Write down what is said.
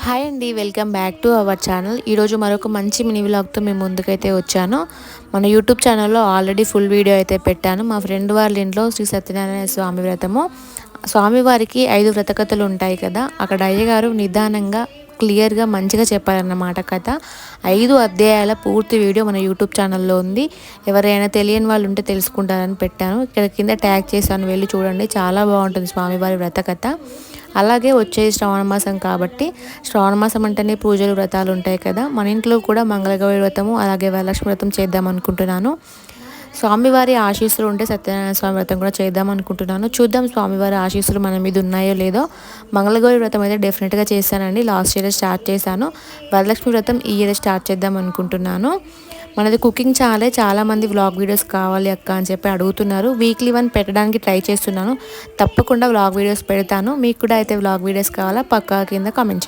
Hi అండి, welcome back to our channel. ఈరోజు మరొక మంచి మినీ వ్లాగ్తో మేము ముందుకైతే వచ్చాను. మన యూట్యూబ్ ఛానల్లో ఆల్రెడీ ఫుల్ వీడియో అయితే పెట్టాను. మా ఫ్రెండ్ వాళ్ళ ఇంట్లో శ్రీ సత్యనారాయణ స్వామి వ్రతము. స్వామివారికి 5 వ్రతకథలు ఉంటాయి కదా, అక్కడ అయ్యగారు నిదానంగా క్లియర్గా మంచిగా చెప్పారన్నమాట కథ. 5 అధ్యాయాల పూర్తి వీడియో మన యూట్యూబ్ ఛానల్లో ఉంది. ఎవరైనా తెలియని వాళ్ళు ఉంటే తెలుసుకుంటారని పెట్టాను. ఇక్కడ కింద ట్యాగ్ చేశాను, వెళ్ళి చూడండి. చాలా బాగుంటుంది స్వామివారి వ్రత కథ. అలాగే వచ్చేది శ్రావణ మాసం కాబట్టి, శ్రావణ మాసం అంటేనే పూజలు వ్రతాలు ఉంటాయి కదా. మన ఇంట్లో కూడా మంగళగౌరి వ్రతము అలాగే వరలక్ష్మి వ్రతం చేద్దాం అనుకుంటున్నాను. స్వామివారి ఆశీస్సులు ఉంటే సత్యనారాయణ స్వామి వ్రతం కూడా చేద్దాం అనుకుంటున్నాను. చూద్దాం స్వామివారి ఆశీస్సులు మన మీద ఉన్నాయో లేదో. మంగళగౌరి వ్రతం అయితే డెఫినెట్గా చేశానండి, లాస్ట్ ఇయర్ స్టార్ట్ చేశాను. వరలక్ష్మి వ్రతం ఈ ఇయర్ స్టార్ట్ చేద్దాం అనుకుంటున్నాను. మనది కుకింగ్ ఛానలే, చాలామంది వ్లాగ్ వీడియోస్ కావాలి అక్క అని చెప్పి అడుగుతున్నారు. వీక్లీ 1 పెట్టడానికి ట్రై చేస్తున్నాను. తప్పకుండా వ్లాగ్ వీడియోస్ పెడతాను. మీకు కూడా అయితే వ్లాగ్ వీడియోస్ కావాలా పక్కా కింద కామెంట్ చేయండి.